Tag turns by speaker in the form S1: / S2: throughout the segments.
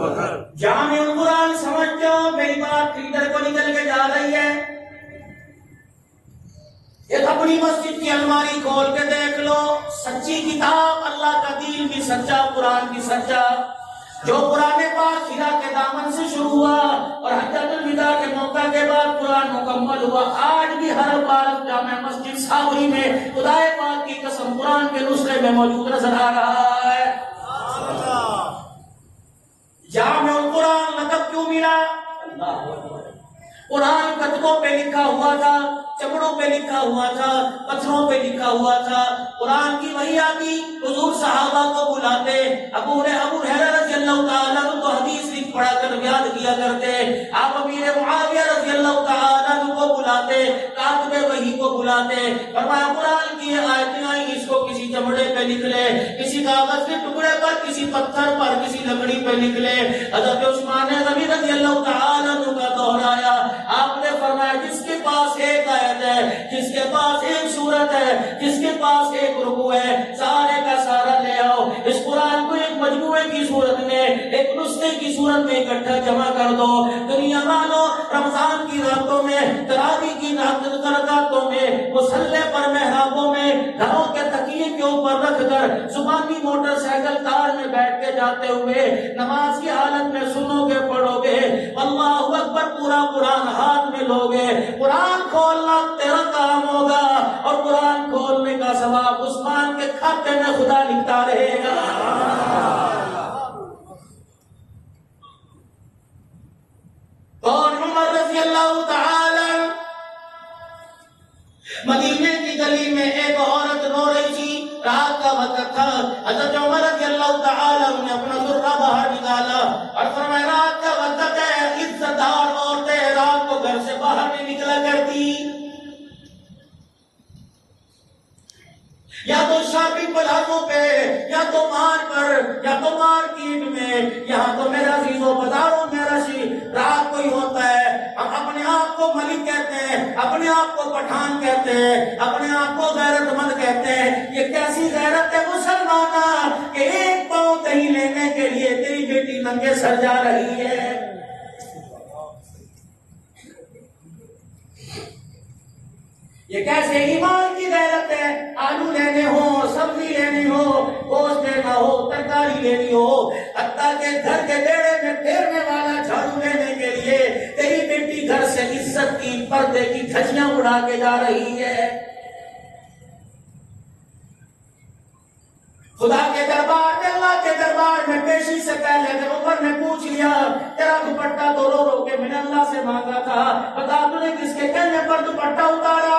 S1: جامع القرآن سمجھ جاؤ، میری بات ریڈر کو نکل کے جا رہی ہے۔ ایک اپنی مسجد کی الماری کھول کے دیکھ لو، سچی کتاب، اللہ کا دین بھی سچا، قرآن بھی سچا، جو قرآن پاک ہرا کے دامن سے شروع ہوا اور حجۃ الوداع کے موقع کے بعد قرآن مکمل ہوا، آج بھی ہر بار جامع مسجد ساوری میں خدا پاک کی قسم قرآن کے نسخے میں موجود نظر آ رہا ہے۔ جامع القرآن لقب کیوں ملا؟ اللہ اکبر۔ قرآن کتبوں پہ لکھا ہوا تھا، چمڑوں پہ لکھا ہوا تھا، پتھروں پہ لکھا ہوا تھا، قرآن کی وحی آتی، حضور صحابہ کو بلاتے، ابو ہریرہ رضی اللہ تعالیٰ عنہ کو حدیث لکھ پڑھا کر بیان کیا کرتے، آپ امیر معاویہ رضی اللہ تعالیٰ عنہ کو بلاتے، کاتب وحی کو بلاتے، فرمایا قرآن کی آیتیں آئیں، اس کو کسی چمڑے پہ لکھ لے، کسی کاغذ کے ٹکڑے پر، کسی پتھر پر، کسی لکڑی پہ لکھ لے۔ حضرت عثمان غنی رضی اللہ تعالیٰ عنہ کا دور آیا، آپ نے فرمایا جس کے پاس ایک آیت ہے، جس کے پاس ایک سورت ہے، جس کے پاس ایک رکوع ہے، سارے کا سارا لے آؤ، اس قرآن کو ایک مجموعے کی صورت میں، ایک نسخے کی صورت میں اکٹھا جمع کر دو۔ دنیا والوں، رمضان کی راتوں میں، تراویح کی رکعتوں میں، مصلی پر، محرابوں میں، گھروں کے تکیے کے اوپر رکھ کر، زبانی موٹر سائیکل کار میں بیٹھ کے جاتے ہوئے نماز کی حالت میں سنو گے، پڑھو گے، اللہ اکبر، پورا قرآن ہاتھ میں لوگے، قرآن کھولنا تیرا کام ہوگا اور قرآن کھولنے کا ثواب عثمان کے کھاتے میں خدا لکھتا رہے گا۔ اور عمر رضی اللہ تعالی، مدینے کی گلی میں ایک عورت رو رہی تھی، رات کا وقت تھا، حضرت عمر رضی اللہ تعالی نے اپنا ذرہ باہر نکالا اور فرمایا رات کا وقت ہے، عزت دار عورتیں رات کو گھر سے باہر نہیں نکلا کرتی، یا تو شاپنگ پلازوں پہ، یا تو مال پر، یا تو مارکیٹ میں، یہاں تو میرا عزیزو بازاروں میں رشی رات کو ہی ہوتا ہے۔ ہم اپنے آپ کو ملک کہتے ہیں، اپنے آپ کو پٹھان کہتے ہیں، اپنے آپ کو غیرت مند کہتے ہیں، یہ کیسی غیرت ہے مسلمانہ کہ ایک پاؤں کہیں لینے کے لیے تیری بیٹی ننگے سر جا رہی ہے۔ یہ کیسے ایمان کی غیرت ہے؟ آلو لینے ہو، سبزی لینی ہو، گوشت لینا ہو، ترکاری لینی ہو، حتیٰ کہ گھر کے بیڑے میں پھیرنے والا جھاڑو لینے کے لیے تیری بیٹی گھر سے عزت کی پردے کی دھجیاں اڑا کے جا رہی ہے۔ خدا کے دربار میں، اللہ کے دربار میں پیشی سے پہلے جب عمر نے پوچھ لیا، تیرا دوپٹہ تو رو رو کے میں نے اللہ سے مانگا تھا، بتا تو نے کس کے کہنے پر دوپٹہ اتارا؟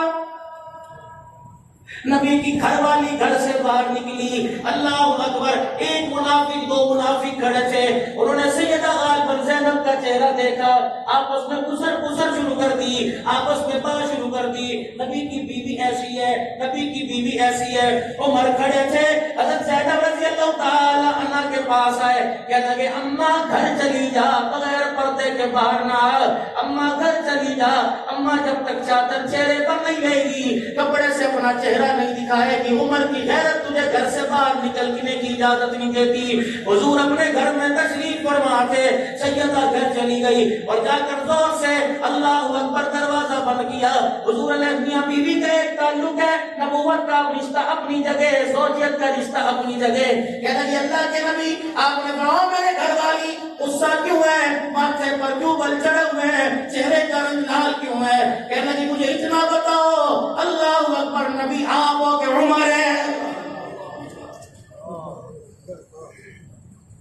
S1: نبی کی گھر والی گھر سے باہر نکلی، اللہ اکبر، ایک منافق دو منافق کھڑے تھے، انہوں نے سیدہ غالباً زینب کا چہرہ دیکھا، آپس میں گسر شروع کر دی، آپس میں بات شروع کر دی، نبی کی بیوی ایسی ہے، نبی کی بیوی ایسی ہے۔ عمر کھڑے تھے، حضرت زینب رضی اللہ تعالی عنہ کے پاس آئے، کہتا کہ اماں گھر چلی جا، بغیر پردے کے باہر نہ آ، اماں گھر چلی جا، اماں جب تک چادر چہرے پر نہیں لے گی، کپڑے سے اپنا چہرہ نہیں دکھائے گی، عمر کی غیرت تجھے گھر سے باہر نکلنے کی اجازت نہیں دیتی۔ حضور اپنے گھر میں تشریف فرما تھے، سیدہ گھر چلی گئی اور جا کر زور سے اللہ اکبر دروازہ بند کیا۔ حضور علیہ میاں بیوی کا ایک تعلق ہے، نبوت کا رشتہ اپنی جگہ، زوجیت کا رشتہ اپنی جگہ۔ کہنا کہ اللہ کے نبی آپ نے کہا میرے گھر والی غصہ کیوں ہے، ماتھے پر کیوں بل چڑھے ہوئے ہیں، چہرے کا رنگ لال کیوں ہے؟ کہنا کہ مجھے اتنا بتاؤ، اللہ اکبر، نبی آپ ہو کہ عمر ہے؟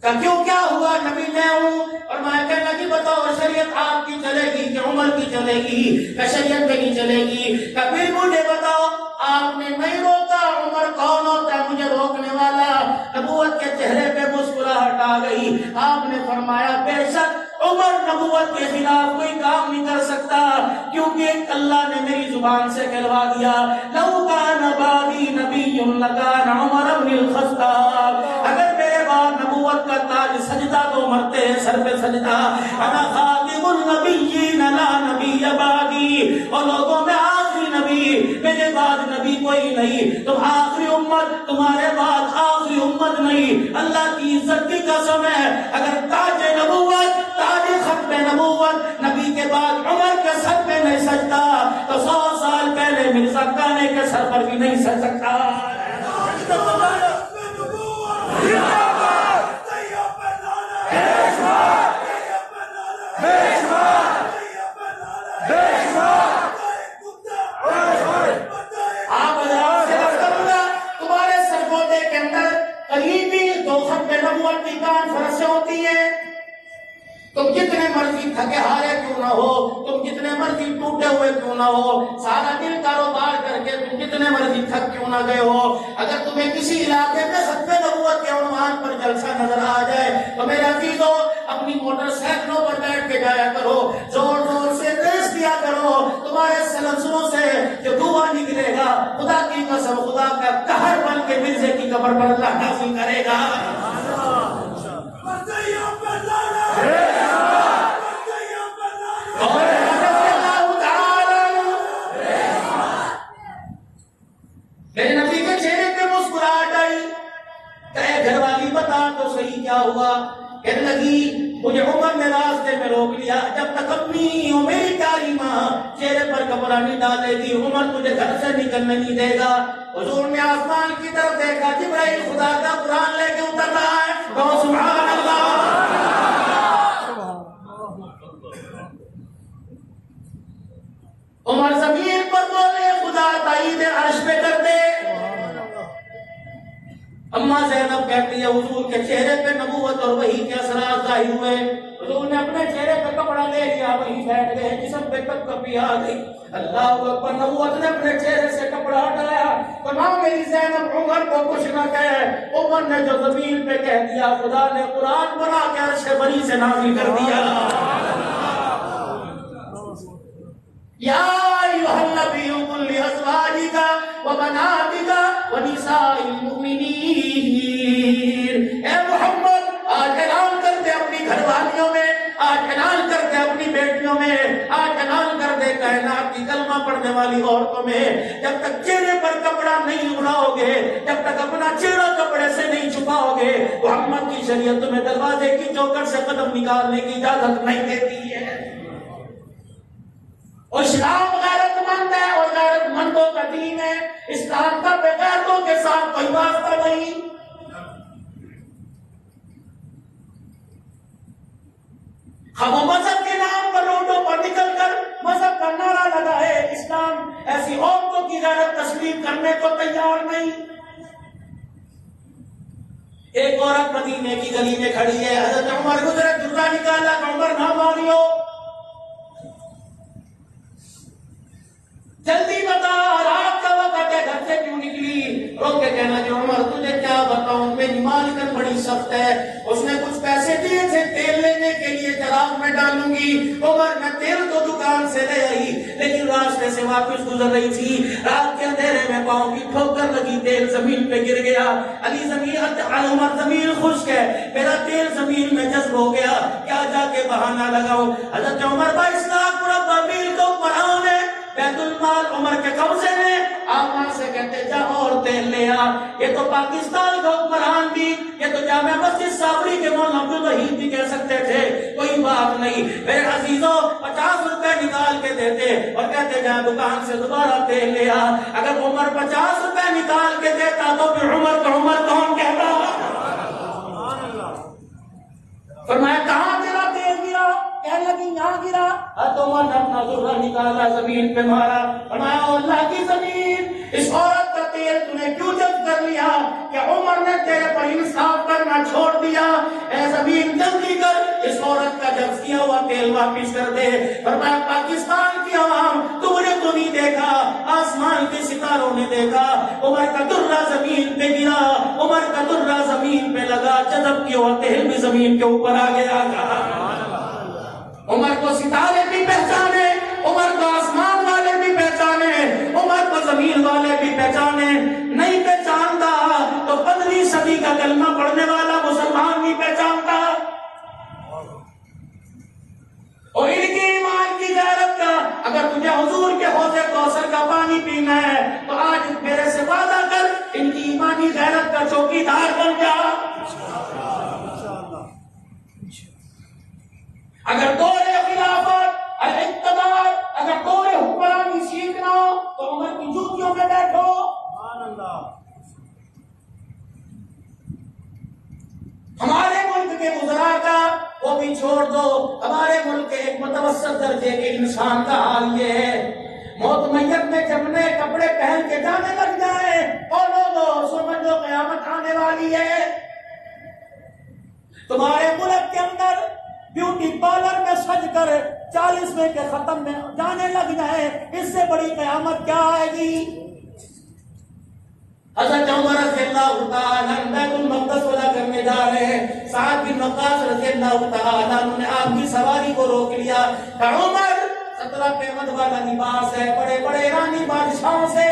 S1: کہ کیوں کیا ہوا؟ نبی میں ہوں اور میں کہنا کہ بتاؤ شریعت آپ کی چلے گی کہ عمر کی چلے گی؟ کہ شریعت میں نہیں چلے گی؟ کہ پھر مجھے بتاؤ، آپ نے نہیں روکا، عمر کون ہوتا ہے مجھے روکنے والا؟ نبوت کے چہرے پہ مسکراہٹ آ گئی، آپ نے فرمایا بے شک عمر نبوت کے خلاف کوئی کام نہیں کر سکتا، کیونکہ اللہ نے میری زبان سے کہلوا دیا، لو کان بعدی نبی لکان عمر بن الخطاب، اگر میرے بعد نبوت کا تاج سجدہ تو مرتے ہیں سر پہ سجدہ، انا خاتم النبیین لا نبی بعدی، اور لوگوں میں آخری نبی، میرے بعد نبی کوئی کوئی نہیں، تم آخری امت، تمہارے بعد آخری امت نہیں۔ اللہ کی عزت کی قسم ہے، اگر تاج نبوت، تاج ختم نبوت نبی کے بعد عمر کے سر پہ نہیں سجتا تو 100 سال پہلے مرزا کانے کے سر پر بھی نہیں سج سکتا۔ نبوت کی کانفرنسیں ہوتی ہیں، تم جتنے مرضی تھکے ہارے کیوں نہ ہو، تم جتنے مرضی ٹوٹے ہوئے کیوں نہ ہو، سارا دن کاروبار کر کے تم جتنے مرضی تھک کیوں نہ گئے ہو، اگر تمہیں کسی علاقے میں ختم نبوت کے عنوان پر جلسہ نظر آ جائے تو میرے عزیزو اپنی موٹر سائیکلوں پر بیٹھ کے جایا کرو، زور زور سے ریس دیا کرو، تمہارے سلسلوں سے جو دھواں نکلے گا خدا کی قسم خدا کا قہر بن کے مرزے کی قبر پر اللہ نازل کرے گا۔ میرے نبی کے چہرے پہ مسکراہٹ آئی، کہے گھر والی بتا تو صحیح کیا ہوا؟ کہنے لگی مجھے عمر نے راستے میں روک لیا، جب تک اپنی اور میری کاری ماں چہرے پر کپڑا نہیں ڈالے گی عمر تجھے گھر سے نکلنے نہیں دے گا۔ حضور نے آسمان کی طرف دیکھا، جبرائیل خدا کا قرآن لے کے اتر رہا ہے، کہو سبحان اللہ۔ عمر زمین پر بولے خدا تائید عرش پہ کر دے۔ اما زینب کہتی ہے حضور کے چہرے پہ نبوت اور وحی کے اثرات ظاہر ہوئے، حضور نے اپنے چہرے پہ کپڑا لے لیا، وہیں بیٹھ گئے، جسم پہ کپ کپی آ گئی۔ اللہ اکبر، نبوت نے اپنے چہرے سے کپڑا ہٹایا، فرمایا میری زینب عمر کو کچھ نہ کہے۔ عمر نے جو زمین پہ کہہ دیا خدا نے قرآن بنا کے عرش بری سے نازل کر دیا۔ یا ایھا النبی قل لازواجک وبناتک ونساء المؤمنین، اے محمد آج اعلان کر دے اپنی گھر والیوں میں، آج اعلان کر دے اپنی بیٹیوں میں، آج اعلان کر دے کائنات کی کلمہ پڑھنے والی عورتوں میں، جب تک چہرے پر کپڑا نہیں اڑاؤ گے، جب تک اپنا چہرہ کپڑے سے نہیں چھپاؤ گے، محمد کی شریعت تمہیں دروازے کی چوکھٹ سے قدم نکالنے کی اجازت نہیں دیتی ہے۔ اور اسلام غیرت مند ہے اور غیرت مندوں کا دین ہے، اسلام کا بغیرتوں کے ساتھ کوئی واسطہ نہیں۔ ہم مذہب کے نام پر روڈوں پر نکل کر مذہب کا نعرہ لگائے، اسلام ایسی عورتوں کی غیرت تسلیم کرنے کو تیار نہیں۔ ایک عورت مدینے کی گلی میں کھڑی ہے، حضرت عمر گزرے، درہ نکالا کہ عمر نہ ماریو، جلدی بتا رات کا وقت ہے، گھر سے کیوں نکلی؟ رو کے کہنا کہ عمر تجھے کیا بتاؤں، میری مالکن بڑی سخت ہے، اس نے کچھ پیسے دیے تھے تیل لینے کے لیے، چراغ میں ڈالوں گی۔ عمر میں تیل تو دکان سے لے آئی لیکن راستے سے واپس گزر رہی تھی، رات کے اندھیرے میں پاؤں کی ٹھوکر لگی، تیل زمین پہ گر گیا۔ عمر زمین خشک ہے، میرا تیل زمین میں جذب ہو گیا، کیا جا کے بہانہ لگاؤ؟ حضرت عمر 22 لاکھ مربع میل کو پڑھاؤ نے بیت المال عمر کے قبضے میں، آقا سے کہتے جا اور تیل لے آ۔ یہ تو پاکستان کا حکمران بھی، یہ تو جامع مسجد صابری کے مولانا عبد الوحید بھی کہہ سکتے تھے، کوئی بات نہیں۔ میرے عزیزوں 50 روپے نکال کے دیتے اور کہتے جا دکان سے دوبارہ تیل لے آ۔ اگر عمر 50 روپے نکال کے دیتا تو پھر عمر کا عمر کون کہتا؟ فرمایا کہاں تیرا تیل گرا؟ کہنے لگی یہاں گرا۔ عمر نے اپنا ذرہ نکالا، زمین پہ مارا، فرمایا اللہ کی زمین، اس عورت کا تیل تو نے کیوں جذب کر لیا کہ عمر نے تیرے پر انصاف کرنا چھوڑ دیا؟ اے زمین جلدی کر اس عورت کا جذب کیا ہوا تیل واپس کر دے۔ فرمایا پاکستان کی عوام تم نے تو نہیں دیکھا، آسمان کے ستاروں نے دیکھا، عمر کا درہ زمین پہ گرا، عمر کا درہ زمین پہ لگا، جذب کیا ہوا تیل بھی زمین کے اوپر آ گیا۔ عمر کو ستارے بھی پہچانے، عمر کو آسمان والے بھی پہچانے، عمر کو زمین والے بھی پہچانے، نہیں پہچانتا تو 15ویں صدی کا کلمہ پڑھنے والا مسلمان نہیں پہچانتا۔ اور ان کے ایمان کی غیرت کا، اگر تجھے حضور کے حوض کوثر کا پانی پینا ہے تو آج میرے کی غیرت کا چوکیدار بن جا. اگر دور خلافت اقتدار، اگر دور حکمرانی سیکھنا ہو تو عمر کی جوتیوں میں بیٹھو. ہمارے ملک کے وزراء کا وہ بھی چھوڑ دو، ہمارے ملک کے ایک متوسط درجے کے انسان کا حال یہ ہے، موت میت میں جب نئے کپڑے پہن کے جانے لگ جائے اور لوگوں سمجھو قیامت آنے والی ہے. تمہارے ملک کے اندر بیوٹی پارلر میں سج کر 40ویں کے ختم میں جانے لگ جائے، اس سے بڑی قیامت کیا آئے گی؟ حضرت عمر رضی اللہ تعالیٰ بیت المقدس ولا کرنے جا رہے ہیں، سعد بن وقاص رضی اللہ تعالیٰ نے آپ کی سواری کو روک لیا. کہا عمر 17 پیمد والا لباس ہے، بڑے بڑے ایرانی بادشاہوں سے،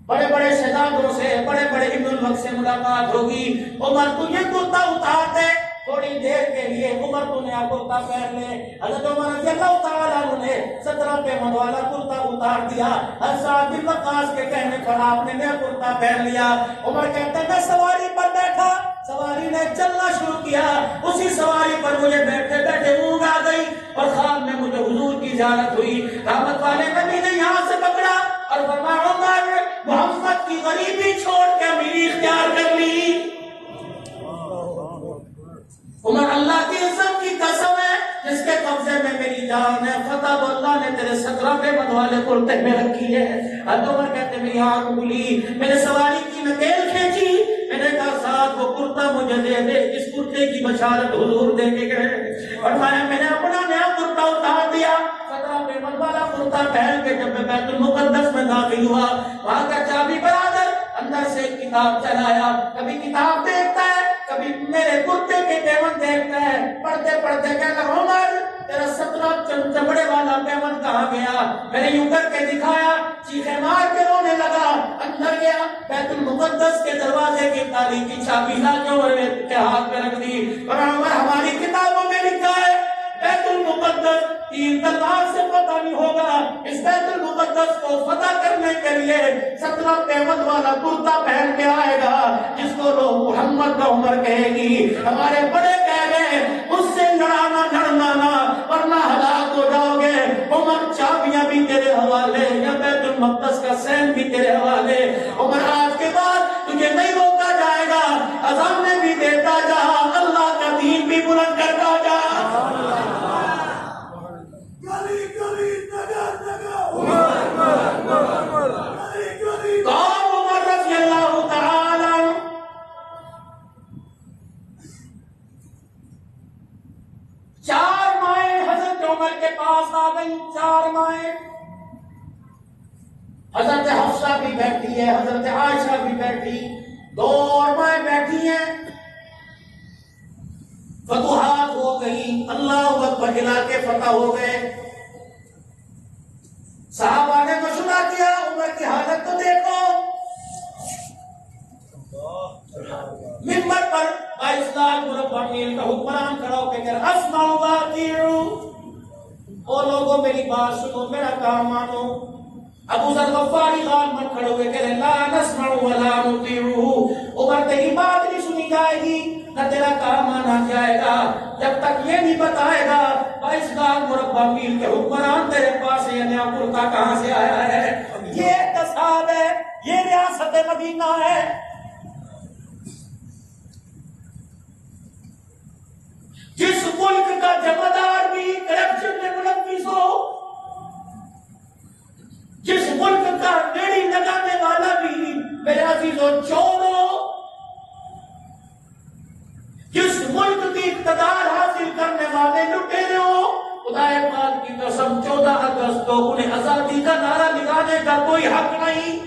S1: بڑے بڑے شہزادوں سے، بڑے بڑے ابن الوقت سے ملاقات ہوگی. عمر تجھے کرتا اتار دے، تھوڑی دیر کے لیے عمر تو نیا کرتا پہن لے. حضرت عمر رضی اللہ تعالیٰ نے 17 پیمد والا کرتا اتار دیا. حضرت سعد بن وقاص کے کہنے پر آپ نے نیا کرتا پہن لیا. عمر کہتے ہیں میں سواری پر بیٹھا، سواری نے چلنا شروع کیا، اسی سواری پر مجھے بیٹھے بیٹھے اونگ آ گئی اور خواب میں مجھے حضور کی زیارت ہوئی. رحمت والے نبی نے یہاں سے پکڑا اور فرمایا عمر محمد کی غریبی چھوڑ کے امیری اختیار کر لی. عمر اللہ کی عزت کی قسم ہے جس کے قبضے میں میری جان ہے، فتح اللہ نے تیرے 17 پیمد والے کرتے میں رکھی ہے. حضرت عمر کہتے میری آنکھ کھلی، میں نے سواری کی نکیل کھینچی، میں نے کہا ساتھ وہ کرتا مجھے دے دے، اس کرتے کی بشارت حضور دے کے گئے. فرمایا میں نے اپنا نیا کرتا اتار دیا، 17 پیمد والا کرتا پہن کے جب میں بیت المقدس میں داخل ہوا، وہاں کا چابی برادر اندر سے ایک کتاب چلایا، کبھی کتاب دیکھتا ہے، کبھی میرے کرتے کے پیمن دیکھتا ہے. پڑھتے پڑھتے کہتا عمر تیرا 17 چمڑے والا پیمن کہاں گیا؟ میں نے یوں کر کے دکھایا، چیخے مار کے رونے لگا. اندر گیا، بیت المقدس کے دروازے کی تالی کی چابی لا کے عمر کے ہاتھ میں رکھ دی. اور عمر ہماری کتابوں میں لکھا ہے بیت المقدس تیر تلوار سے فتح نہیں ہوگا، اس بیت المقدس کو فتح کرنے کے لیے 17 پیمد والا کرتا پہن کے آئے گا جس کو لوگ محمد کا عمر کہے گی. ہمارے بڑے کہہ گئے اس سے لڑانا لڑنا نہ ورنہ ہلاک ہو جاؤ گے. عمر چابیاں بھی تیرے حوالے یا بیت المقدس کا سین بھی تیرے حوالے. عمر آج کے بعد تجھے نہیں روکا جائے گا، اذان بھی دیتا جا، اللہ کا دین بھی بلند کرتا جا. عمر رضی اللہ تعالی 4 مائیں حضرت عمر کے پاس آ گئی، 4 مائیں. حضرت حفصہ بھی بیٹھی ہے، حضرت عائشہ بھی بیٹھی، 2 اور مائیں بیٹھی ہیں. فتوحات ہو گئی، اللہ اکبر، علاقے فتح ہو گئے. صحابہ نے مشورہ کیا عمر کی حالت تو دیکھو. منبر پر 22 لاکھ مربع میل کا حکمران کھڑا ہو کے کہہ رہا اسمعوا واطیعوا، او لوگوں میری بات سنو، میرا کام مانو. ابو ذر غفاری غار میں کھڑے ہوئے کہہ رہے لا نسمع ولا نطیع. عمر تیری بات نہیں سنی جائے گی، نہ تیرا کام مانا جائے گا جب تک یہ نہیں بتائے گا 22 لاکھ مربع میل کے حکمران تیرے پاس یہ نیا کرتا کہاں سے آیا ہے. یہ اقتصاد ہے، یہ ریاست مدینہ ہے. جس ملک کا جمعدار بھی کرپشن میں ملوث ہو، جس ملک کا بیڑی لگانے والا بھی میرے عزیزوں چور ہو، جس ملک کی اقتدار حاصل کرنے والے لٹیرے ہو، خدا پاک کی قسم 14 اگست کو انہیں آزادی کا نعرہ لگانے کا کوئی حق نہیں.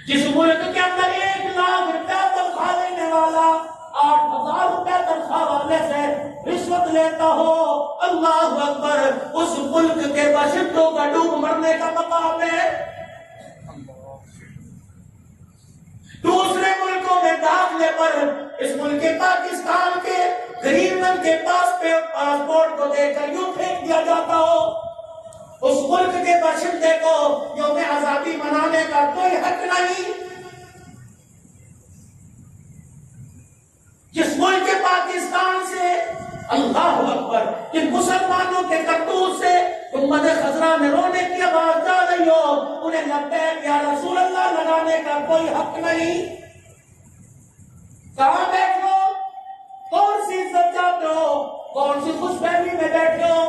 S1: جس ملک کے اندر 1 لاکھ روپیہ تنخواہ لینے والا 8,000 روپے تنخواہ والے سے رشوت لیتا ہو، اللہ اکبر، اس ملک کے باشندوں کا ڈوب مرنے کا مقام ہے. دوسرے ملکوں میں داخلے پر اس ملک پاکستان کے گرین مین کے پاس پاسپورٹ کو دے کر یوں پھینک دیا جاتا ہو. اس ملک کے باشندے کو یوم آزادی منانے کا کوئی حق نہیں. جس ملک پاکستان سے اللہ اکبر کہ مسلمانوں کے کرتوت سے امت خضرا میں رونے کی آواز جا رہی ہو, انہیں لبیک یا رسول اللہ لگانے کا کوئی حق نہیں. کہاں بیٹھے ہو؟ کون سی عزت چاہتے ہو؟ کون سی خوش فہمی میں بیٹھے ہو؟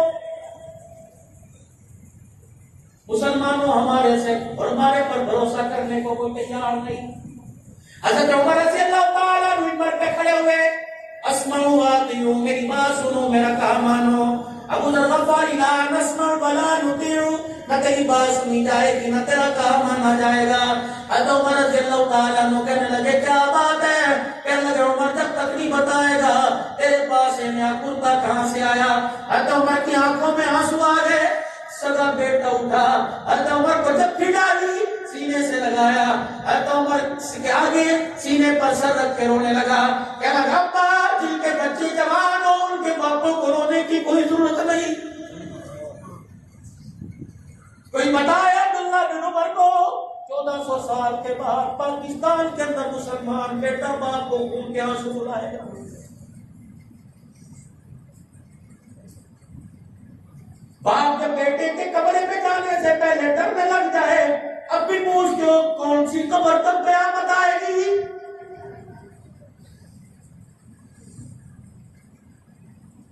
S1: مسلمانوں ہمارے پر بھروسہ کرنے کو کوئی تیار نہیں. حضرت عمر رضی اللہ تعالیٰ منبر پہ کھڑے ہوئے, اسمعوا واطیعوا, میری بات سنو, میرا کام مانو. ابو ذر غفاری لا نسمع ولا نطیع, نہ تیری بات سنی جائے گی نہ تیرا کام مانا جائے گا. حضرت عمر رضی اللہ تعالیٰ عنہ کہنے لگے کیا بات ہے؟ کہنے لگے عمر جب تک نہیں بتائے گا تیرے پاس یہ نیا کرتا کہاں سے آیا. حضرت عمر کی آنکھوں میں آنسو آ گئے, سگا بیٹا اٹھا, حضرت عمر کو جب بھی ڈالی سینے سے لگایا, حضرت عمر کے آگے سینے پر سر رکھ کے رونے لگا. کہنے لگا ابا جن کے بچے جوان ہو ان کے باپوں کو رونے کی کوئی ضرورت نہیں. کوئی بتایا عبداللہ بن عمر کو 1400 سال کے بعد پاکستان کے اندر مسلمان بیٹا باپ کو خون کے آنسو رلائے گا. باپ جب بیٹے کے قبرے پہ جانے سے پہلے ڈرنے لگ جائے, اب بھی پوچھتے ہو کون سی قبر تک قیامت آئے گی.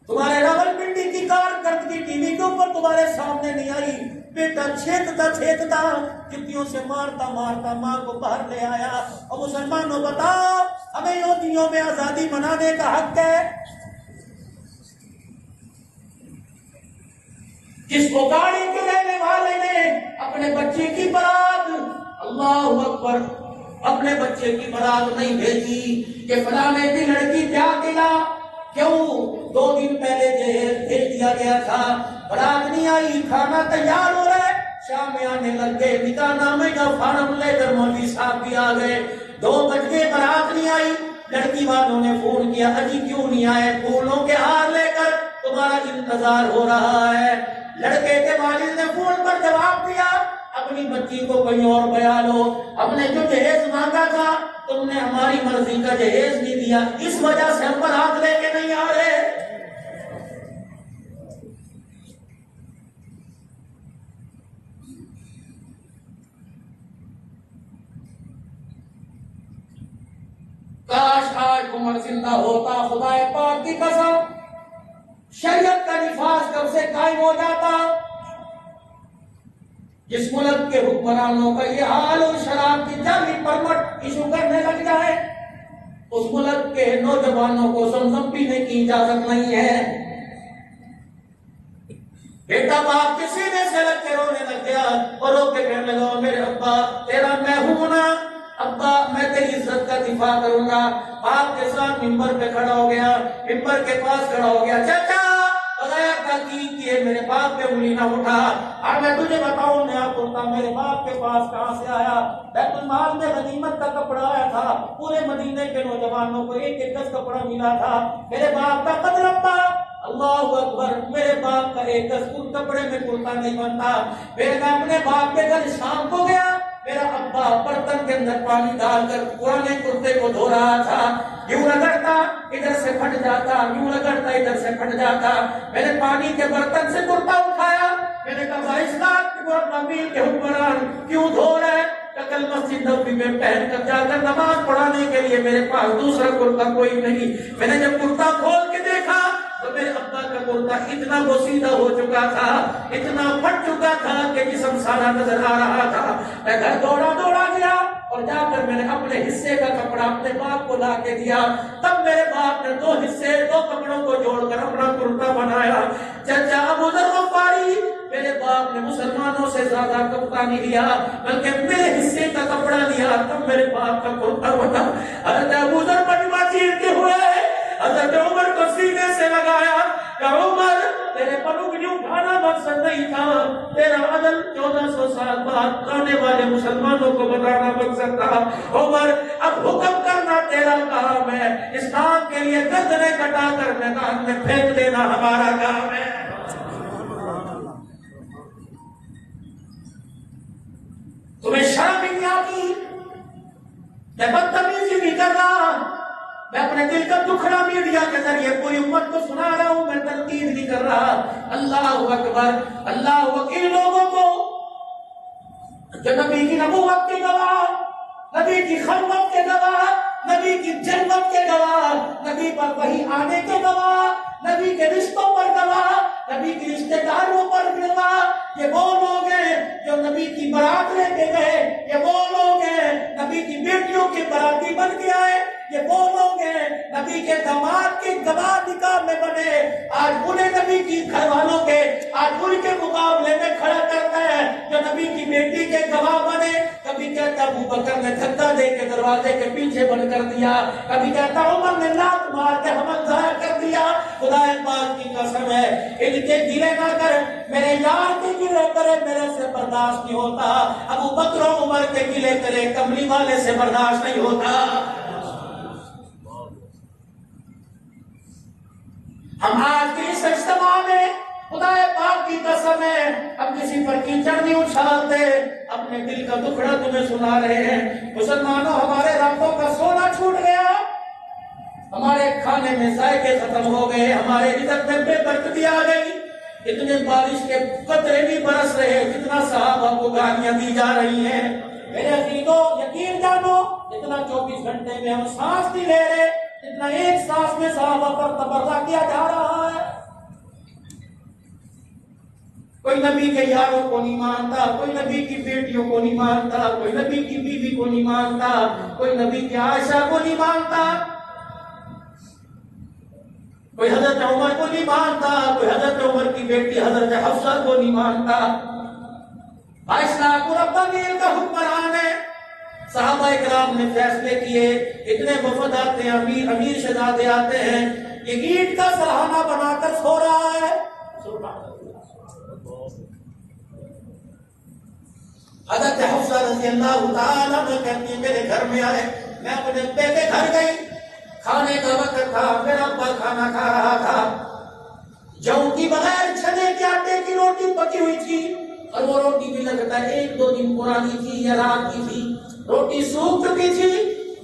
S1: تمہارے راولپنڈی کی کارکردگی ٹی وی کے اوپر تمہارے سامنے نہیں آئی. بیٹا چھیدتا جتیوں سے مارتا ماں کو باہر لے آیا. اور مسلمانوں بتاؤ ہمیں یہودیوں میں آزادی منانے کا حق ہے. جس کو گاڑی کے رہنے والے نے اپنے بچے کی برات, اللہ اکبر, اپنے بچے کی برات نہیں بھیجی کہ فلانے کی لڑکی بیاہ دلا, کیوں 2 دن پہلے جہیز بھیج دیا گیا تھا, برات نہیں آئی, کھانا تیار ہو رہا ہے, شام میں آنے لگ گئے, نکاح نامے کا فارم لے کر مولوی صاحب بھی آ گئے, 2 بج گئے, برات نہیں آئی. لڑکی والوں نے فون کیا, اجی کیوں نہیں آئے؟ پھولوں کے ہار لے کر تمہارا انتظار ہو رہا ہے. لڑکے کے والد نے فون پر جواب دیا, اپنی بچی کو کہیں اور بیا لو, ہم نے جو جہیز مانگا تھا تم نے ہماری مرضی کا جہیز نہیں دیا, اس وجہ سے ہم برات لے کے نہیں آ رہے. کاش آج عمر زندہ ہوتا, خدا پاک کی قسم شریعت کا نفاذ کب سے قائم ہو جاتا. جس ملک کے حکمرانوں کا یہ حال اور شراب کی جعلی پرمٹ ایشو کرنے لگ جائے, اس ملک کے نوجوانوں کو زمزم پینے کی اجازت نہیں ہے. بیٹا باپ کے سینے سے لگ کے رونے لگ گیا اور رو کے کہنے لگا میرے ابا تیرا میں ہوں نا, ابا میں تیری عزت کا دفاع کروں گا. باپ کے ساتھ ممبر پہ کھڑا ہو گیا, ممبر کے پاس کھڑا ہو گیا, چچا بغیر تحقیق کیے میرے باپ پہ انگلی نہ اٹھا. اور میں تجھے بتاؤں نیا کرتا میرے باپ کے پاس کہاں سے آیا. بیت المال میں غنیمت کا کپڑا آیا تھا, پورے مدینے کے نوجوانوں کو 1 گز کپڑا ملا تھا. میرے باپ کا قد لمبا, اللہ اکبر, میرے باپ کا 1 گز کپڑے میں کرتا نہیں بنتا. پھر میں اپنے باپ کے گھر شام کو گیا, میرا ابا برتن کے اندر پانی ڈال کر پرانے کرتے کو دھو رہا تھا. یوں رگڑتا ادھر سے پھٹ جاتا, یوں رگڑتا ادھر سے پھٹ جاتا. میں نے پانی کے برتن سے کرتا اٹھایا, میں نے کہا 22 لاکھ امیر کے حکمران کیوں دھو رہے؟ کل مسجد نبوی میں پہن کر جا کر نماز پڑھانے کے لیے میرے پاس دوسرا کرتا کوئی نہیں. میں نے جب کرتا کھول کے دیکھا تو میرے ابا کا کرتا اتنا بوسیدہ ہو چکا تھا, اتنا پھٹ چکا تھا کہ جسم سارا نظر آ رہا تھا. میں گھر دوڑا گیا اور جا کر میں نے اپنے حصے کا کپڑا اپنے باپ کو لا کے دیا. تب میرے باپ نے 2 حصے 2 کپڑوں کو جوڑ کر اپنا کرتا بنایا. چچا ابو ذر غفاری, میرے باپ نے مسلمانوں سے زیادہ کپڑا نہیں لیا بلکہ میرے حصے کا کپڑا لیا, تب میرے باپ کا کرتا بنا. حضرت ابو ذر پٹوا چیرتے ہوئے حضرت عمر کو سینے سے لگایا کہ عمر تیرے پلو کی اٹھانا مقصد نہیں تھا, تیرا عدل 1400 سال بعد آنے والے مسلمانوں کو بتانا مقصد تھا. عمر اب حکم کرنا تیرا کام ہے, اسلام کے لیے گردنیں کٹا کر میدان میں پھینک دینا ہمارا کام ہے. میں بدتمیزی نہیں کر رہا، میں اپنے دل کا دکھڑا میڈیا کے ذریعے پوری امت کو سنا رہا ہوں، میں تنقید نہیں کر رہا۔ اللہ اکبر، اللہ وکیل لوگوں کو جو نبی کی نبوت کے گواہ، نبی کی خدمت کے گواہ، نبی کی جنت کے گواہ، نبی پر وحی آنے کے گواہ، نبی کے رشتوں پر گواہ، نبی کی رشتہ داروں پر گواہ، یہ وہ لوگ ہیں جو نبی کی بارات لے کے گئے، یہ وہ لوگ ہیں نبی کی بیٹیوں کے باراتی بن کے آئے، یہ وہ لوگ ہیں نبی کے داماد کے گواہ نکاح میں بنے، آج انہیں نبی کی گھر والوں کے آج ان کے مقابلے میں کھڑا کرتا ہے جو نبی کی بیٹی کے گواہ بنے۔ کبھی کہتا ابو بکر نے دھکا دے کے دروازے کے پیچھے بند کر دیا، کبھی کہتا عمر نے لات مار کے حمل ظاہر کر دیا۔ خدا پاک کی قسم ہے ان کے گلے نہ کر، میرے یار کے گلے کرے، میرے سے برداشت نہیں ہوتا۔ ابو بکر و عمر کے گلے کرے، کملی والے سے برداشت نہیں ہوتا۔ ہم آج کے اس اجتماع میں خدا پاک کی قسم ہے ہم کسی پر کیچڑ نہیں اچھالتے، اپنے دل کا دکھڑا تمہیں سنا رہے ہیں۔ مسلمانوں، ہمارے راتوں کا سونا چھوٹ گیا، ہمارے کھانے میں ذائقے ختم ہو گئے، ہمارے رزق میں بے برکتی آ گئی، اتنے بارش کے قطرے بھی برس رہے، جتنا صحابہ کو گالیاں دی جا رہی ہیں۔ میرے عزیزوں، یقین جانو، اتنا 24 گھنٹے میں ہم سانس نہیں لے رہے اتنا ایک سانس میں صحابہ پر تبرہ کیا جا رہا ہے۔ کوئی نبی کے یاروں کو نہیں مانتا، کوئی نبی کی بیٹیوں کو نہیں مانتا، کوئی نبی کی بیوی کو نہیں مانتا، کوئی نبی کی عائشہ کو نہیں مانتا، کوئی حضرت عمر کو نہیں مانتا، کوئی حضرت عمر کی بیٹی حضرت حفصہ کو نہیں مانتا۔ 22 لاکھ مربع کا حکمران ہے۔ صحابہ اکرام نے فیصلے کیے، اتنے وفد آتے ہیں، امیر شہزادے آتے ہیں، یہ اینٹ کا سرہانہ بنا کر سو رہا ہے۔ حضرت حفصہ رضی اللہ تعالیٰ عنہ کہتی میرے گھر میں آئے، میں اپنے ابے کے گھر گئی، کھانے کا وقت تھا، میرا ابا کھانا کھا رہا تھا، جو کی بغیر چنے کے آٹے کی روٹی پکی ہوئی تھی، اور وہ روٹی بھی لگتا ہے 1-2 دن پرانی تھی یا رات کی تھی، روٹی سوکھ چکی تھی۔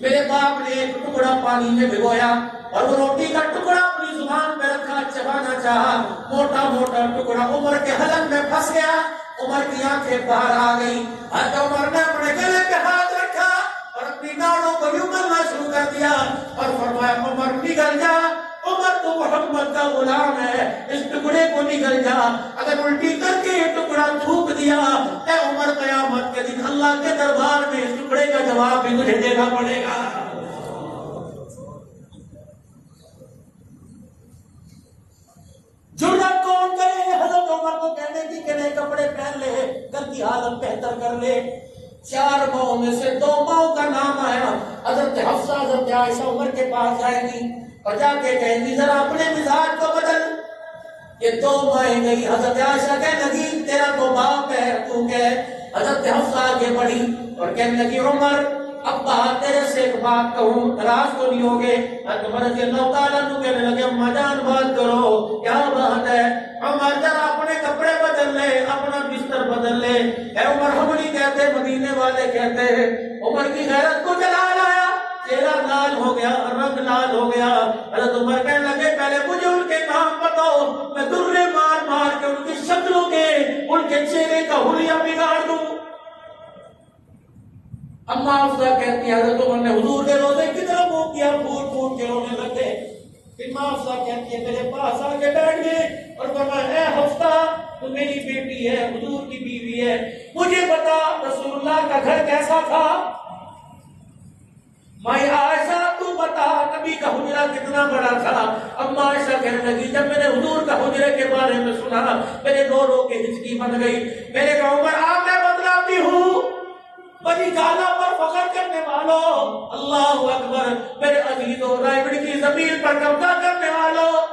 S1: میرے باپ نے ایک ٹکڑا پانی میں بھگویا اور وہ روٹی کا ٹکڑا اپنی زبان پہ رکھا، چبانا چاہا، موٹا موٹا ٹکڑا عمر کے حلق میں پھنس گیا، عمر کی آنکھیں باہر آ گئی۔ حضرت عمر نے اپنے گلے پہ ہاتھ رکھا اور اپنی ناڑوں کو یوں کرنا شروع کر دیا اور فرمایا عمر نگل جا، عمر تو محمد کا غلام ہے، اس ٹکڑے کو نگل جا، اگر الٹی کر کے یہ ٹکڑا تھوک دیا، اے عمر قیامت کے دن اللہ کے دربار میں اس ٹکڑے کا جواب بھی تجھے دینا پڑے گا۔ جرأت کون کرے حضرت عمر کو کہنے کی کہ نئے کپڑے پہن لے، گھر کی حالت بہتر کر لے۔ 4 ماؤں میں سے 2 ماؤں کا نام آیا، حضرت حفصہ حضرت عائشہ عمر کے پاس جائیں گی اور جا کے کہیں گی ذرا اپنے مزاج کو بدل۔ یہ 2 مائیں گئی، حضرت عائشہ کہنے لگی تیرا تو باپ ہے، تو کہ حضرت حفصہ آگے بڑھی اور کہنے لگی عمر ابا تیرے سے ایک بات کہوں، ناراض تو نہیں ہوگے؟ حضرت عمر رضی اللہ تعالیٰ عنہ کہنے لگے اماں جان بات کرو، کیا بات ہے؟ عمر ذرا اپنے کپڑے بدل لے، اپنا بستر بدل لے۔ اے عمر ہم نہیں کہتے، مدینے والے کہتے ہیں۔ عمر کی غیرت کو جلال آیا، چہرہ لال ہو گیا، رنگ لال ہو گیا۔ حضرت عمر کہنے لگے پہلے مجھے ان کے نام بتاؤ، میں درے مار مار کے ان کی شکلوں کے، ان کے چہرے کا حلیہ بگاڑ دوں۔ اما حفصہ کہتی ہے حضرت عمر نے حضور کے روزے کی طرف منہ کیا، پھوٹ پھوٹ کے رونے لگے۔ پھر ماں حفصہ کہتی ہے میرے پاس آ کے بیٹھ گئے اور فرمایا اے حفصہ تو میری بیٹی ہے، حضور کی بیوی ہے، مجھے بتا رسول اللہ کا گھر کیسا تھا؟ ماں عائشہ تو بتا نبی کا حجرہ کتنا بڑا تھا؟ اما عائشہ کہنے لگی جب میں نے حضور کا حجرے کے بارے میں سنا میرے رو رو کے ہچکی بن گئی۔ میرے کہا عمر آپ میں بدلاتی ہوں، بنی گالا پر فخر کرنے والوں، اللہ اکبر، میرے عزیزوں رائبڑ کی زمین پر قبضہ کرنے والوں،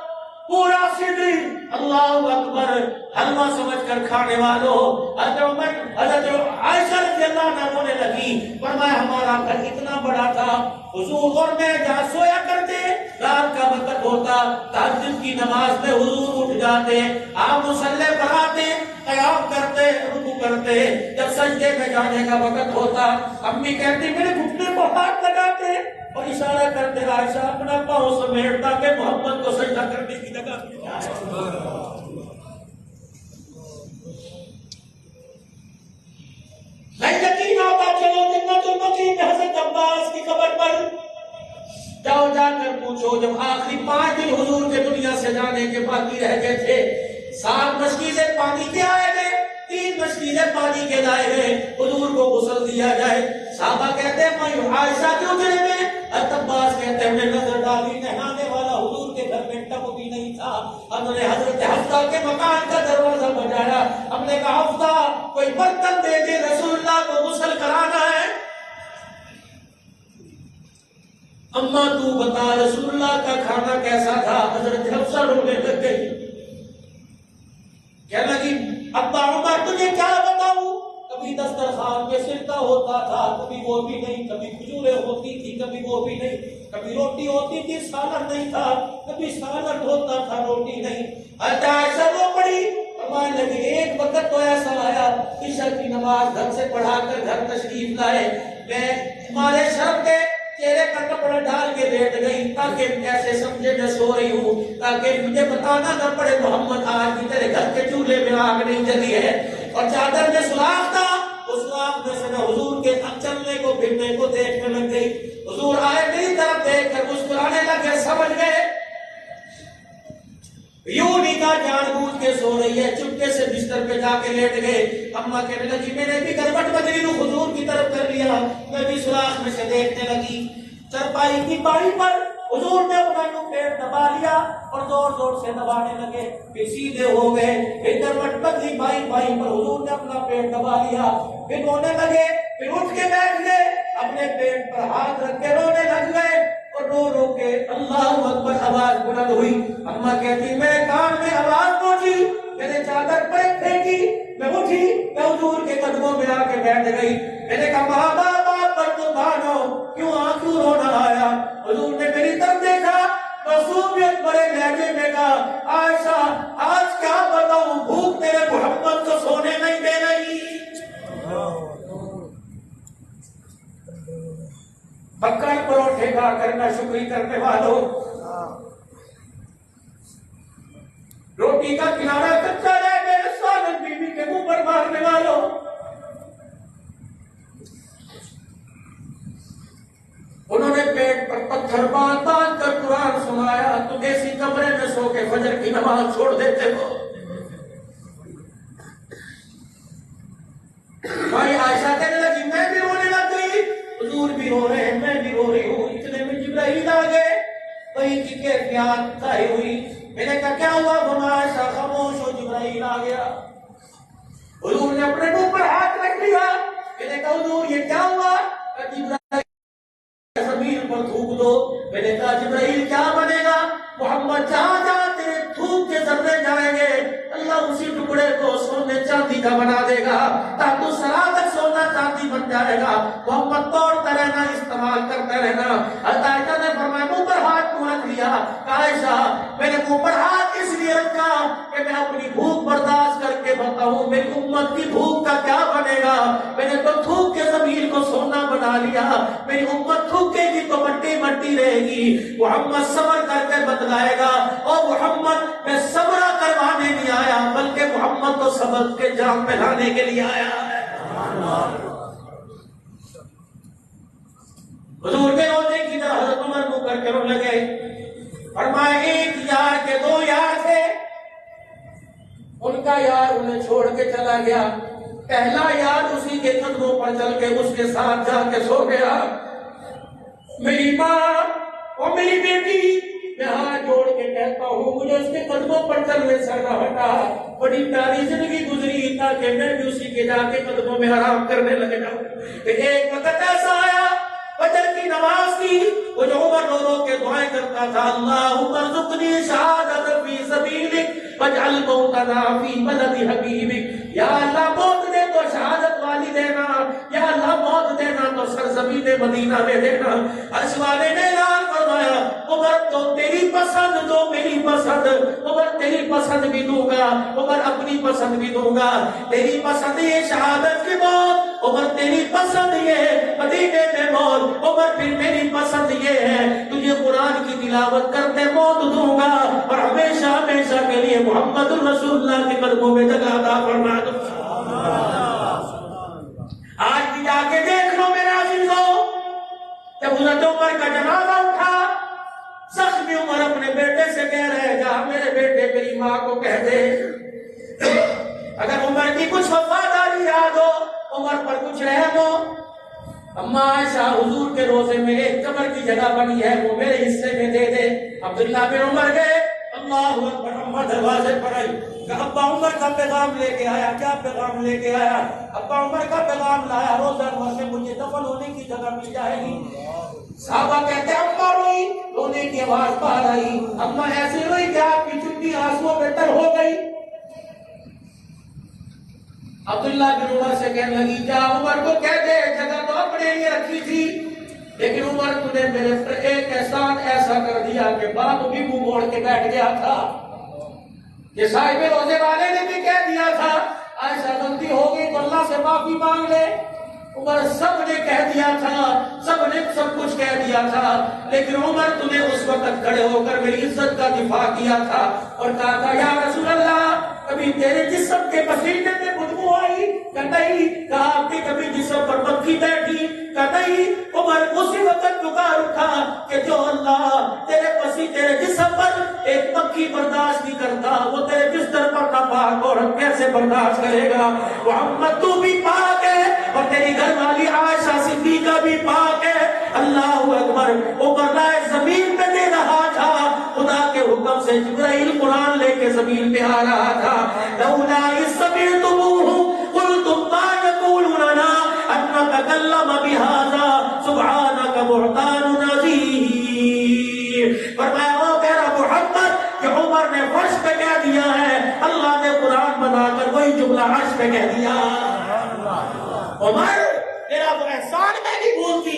S1: پورا صدی اللہ اکبر حلوہ سمجھ کر کھانے والوں، حضرت عائشہ رضی اللہ عنہا رونے لگی، فرمایا ہمارا گھر اتنا بڑا تھا، حضور اور میں جہاں سویا کرتے، رات کا وقت ہوتا، تہجد کی نماز میں حضور اٹھ جاتے، آپ مصلی پر آتے، قیام کرتے، رکوع کرتے، جب سجدے میں جانے کا وقت ہوتا، امی کہتی میرے گھٹنے کو پر ہاتھ لگاتے اور اشارہ کرتے عائشہ اپنا پاؤں سمیٹتا کہ محمد کو سجدہ کرنے کی جگہ مل جائے. نہیں یقین آتا چلو جنت البقیع میں حضرت عباس کی قبر پر جاؤ، جا کر پوچھو جب آخری 5 دن حضور کے دنیا سے جانے کے باقی رہ گئے تھے، 7 مشکیزیں پانی کے آئے گئے، 3 مشکیزیں پانی کے لائے گئے، حضور کو غسل دیا جائے. صحابہ کہتے ہیں میں عائشہ کے اجڑے میں، حضرت عباس کہتے ہیں میں نظر ڈالی نہانے والا حضور کے گھر میں ٹب بھی نہیں تھا. ہم نے حضرت حفصہ کے مکان کا دروازہ بجایا، ہم نے کہا حفصہ کوئی برتن دے دے، رسول اللہ کو غسل کرانا ہے. اما تو بتا رسول اللہ کا کھانا کیسا تھا؟ حضرت حفصہ رونے لگ گئی، کہنے لگی ابا عمر تجھے کیا بتاؤں، کبھی دسترخوان میں سرتا ہوتا تھا، کبھی وہ بھی نہیں، کبھی کھجوریں ہوتی تھی، کبھی وہ بھی نہیں، کبھی روٹی ہوتی تھی سالن نہیں تھا، کبھی سالن ہوتا تھا روٹی نہیں. عائشہ رو پڑی، فرمانے لگی ایک وقت تو ایسا آیا عشاء کی نماز گھر سے پڑھا کر گھر تشریف لائے، میں تمہارے شرم کے چہرے پر کپڑا ڈال کے لیٹ گئی تاکہ ایسے سمجھے میں سو رہی ہوں، تاکہ مجھے بتانا نہ پڑے محمد آج بھی تیرے گھر کے چولہے میں آگ نہیں جلی ہے. اور چادر میں سوراخ تھا، اس سوراخ میں سے میں حضور کے چلنے کو پھرنے کو دیکھنے لگ گئی. حضور آئے میری طرف دیکھ کر مسکرانے لگے، سمجھ گئے یوں نکاح جان بوجھ کے سو رہی ہے. چپکے سے بستر پہ جا کے لیٹ گئے. اماں کہنے لگی میں نے بھی کروٹ بدلی نو حضور کی طرف کر لیا، میں بھی سوراخ میں سے دیکھنے لگی. چرپائی کی پائی پر حضور نے اپنا یوں پیٹ دبا لیا اور زور زور سے دبانے لگے، پھر سیدھے ہو گئے، پھر کروٹ بدلی پائی پر حضور نے اپنا پیٹ دبا لیا، پھر رونے لگے، پھر اٹھ کے بیٹھ گئے، اپنے پیٹ پر ہاتھ رکھ کے رونے لگ گئے اور رو رو کے اللہ اکبر آواز بلند ہوئی. اماں کہتی میرے کان میں آواز پہنچی، میں نے چادر پلٹ پھینکی، میں اٹھی، میں حضور کے قدموں میں آ کے بیٹھ گئی. میں نے کہا ماں باپ پر قربان ہو، کیوں آنسو رونا آیا؟ حضور نے میری طرف دیکھا، معصومیت بڑے لہجے میں کہا عائشہ آج کیا بتاؤں، بھوک تیرے محمد کو سونے نہیں دے رہی. بکر پروٹھے کھا کرنا شکری کرنے والوں، روٹی کا کنارہ کچا رہ گئے سالن بیوی کے منہ پر مارنے والوں. انہوں نے پیٹ پر پتھر باندھ کر قرآن سنایا، تم ایسی کمرے میں سو کے فجر کی نماز چھوڑ دیتے ہو. بھائی عائشہ کہنے لگی میں بھی رونے لگ گئی، حضور بھی رو رہے ہیں، میں بھی رو رہی ہوں. اتنے میں جبرائیل آ گئے، وہی کی کیفیات ظاہر ہوئی. میں نے کہا کیا ہوا؟ بنا عائشہ خاموش ہو، جبرائیل آ گیا. حضور نے اپنے منہ پر ہاتھ رکھ لیا. میں نے کہا حضور یہ کیا ہوا؟ جبرائیل زمین پر تھوک دو. میں نے کہا جبرائیل کیا بنے گا؟ محمد جہاں جہاں تیرے تھوک کے ذرے جائیں گے اللہ اسی ٹکڑے کو سونے چاندی کا بنا دے گا، تاکہ سرادق سونا چاندی بن جائے گا. محمد توڑتا رہنا، استعمال کرتا رہنا. عائشہ نے فرمایا منہ پر ہاتھ کیوں رکھ لیا؟ عائشہ میں نے منہ پر ہاتھ اس لیے رکھا کہ میں اپنی بھوک برداشت کر کے بتاؤں میری امت کی بھوک کا کیا بنے گا. میں نے تو تھوک کے زمین کو سونا بنا لیا، میری امت تھوکے گی تو مٹی مٹی رہے گی. محمد صبر کر کے بتلائے گا، اور محمد میں صبر کروانے نہیں آیا بلکہ محمد کو صبر کے جام پہ لانے کے لیے آیا ہے. حضور کے روزے کی طرح حضرت عمر منہ کر کے رو لگے. فرمایا ایک یار کے 2 یار تھے، ان کا یار انہیں چھوڑ کے چلا گیا. پہلا یار اسی کے قدموں پر چل کے اس کے ساتھ جا کے سو گیا. میری ماں اور میری بیٹی، میں ہاتھ جوڑ کے کہتا ہوں مجھے اس کے قدموں پر چلنے سے نہ ہٹا. بڑی پیاری زندگی گزری تاکہ میں بھی اسی کے جا کے قدموں میں آرام کرنے لگ جاؤں. ایک وقت ایسا آیا فجر کی نماز کی، وہ جو عمر رو رو کے دعائیں کرتا تھا اللہم ارزقنی شہادت فی سبیلک واجعل موتنا فی بلد حبیبک. یا اللہ موت دے تو شہادت والی دینا، یا اللہ موت دینا تو سرزمین مدینہ میں دینا. عرش والے نے اعلان فرمایا عمر تو تیری پسند تو میری پسند، عمر تیری پسند بھی دوں گا، عمر اپنی پسند بھی دوں گا. تیری پسند یہ شہادت کی موت، عمر تیری پسند یہ ہے مدینے میں موت، عمر پھر میری پسند یہ ہے تجھے قرآن کی تلاوت کرتے موت دوں گا اور ہمیشہ ہمیشہ کے لیے محمد الرسول اللہ کے قدموں میں جگہ عطا فرما دوں گا۔ آج بھی جا کے دیکھ لو میرے عزیزوں، جب حضرت عمر کا جنازہ اٹھا، زخمی عمر اپنے بیٹے سے کہہ رہے جا میرے بیٹے میری ماں کو کہہ دے اگر عمر کی کچھ وفاداری یاد ہو، عمر پر کچھ رحم ہو، اما عائشہ حضور کے روزے میں ایک قبر کی جگہ بنی ہے وہ میرے حصے میں دے دے۔ عبداللہ بن عمر گئے، اللہ اکبر، اما دروازے پر آئی کہ ابا عمر کا پیغام لے کے آیا۔ کیا پیغام لے کے آیا؟ ابا عمر کا پیغام لایا روزہ انور میں مجھے دفن ہونے کی جگہ مل جائے گی۔ صحابہ کہتے ہیں اما روئی، رونے کی آواز باہر آئی، اما ایسے روئی کہ آپ کی چنڈی آنسوؤں میں تر ہو گئی۔ عبداللہ بن عمر سے کہنے لگی جا عمر کو کہہ دے جگہ تو اپنے لیے رکھی تھی لیکن عمر تو نے میرے پر ایک احسان ایسا کر دیا کہ باپ بھی منہ موڑ کے بیٹھ گیا تھا۔ یہ صاحب روزے والے نے بھی کہہ دیا تھا عائشہ غلطی ہو گئی تو اللہ سے معافی مانگ لے۔ عمر سب نے کہہ دیا تھا، سب نے سب کچھ کہہ دیا تھا، لیکن عمر تو نے اس وقت کھڑے ہو کر میری عزت کا دفاع کیا تھا اور کہا تھا یا رسول اللہ کبھی تیرے جسم کے پسینے میں بدبو آئی کہ نہیں؟ کہا آپ کے کبھی جسم پر مکھی بیٹھی کہ نہیں؟ عمر اسی وقت پکار اٹھا کہ جو اللہ تیرے جسم پر ایک مکھی برداشت نہیں کرتا وہ تیرے بستر پر ناپاک اور کیسے برداشت کرے گا؟ محمد تو بھی پاک ہے اور تیری گھر والی عائشہ صدیقہ بھی پاک ہے۔ اللہ اکبر۔ عمر لائے زمین پہ دے رہا تھا، خدا کے حکم سے جبرائیل قرآن لے کے زمین پہ آ رہا تھا۔ لولا اذ سمعتموہ قلتم ما یقول لنا ان نتکلم بہذا سبحانک بہتان عظیم۔ فرمایا او میرا محمد کہ عمر نے فرش پہ کہہ دیا ہے، اللہ نے قرآن بنا کر وہی جملہ عرش پہ کہہ دیا۔ عمر تیرا وہ احسان میں نہیں بھولتی۔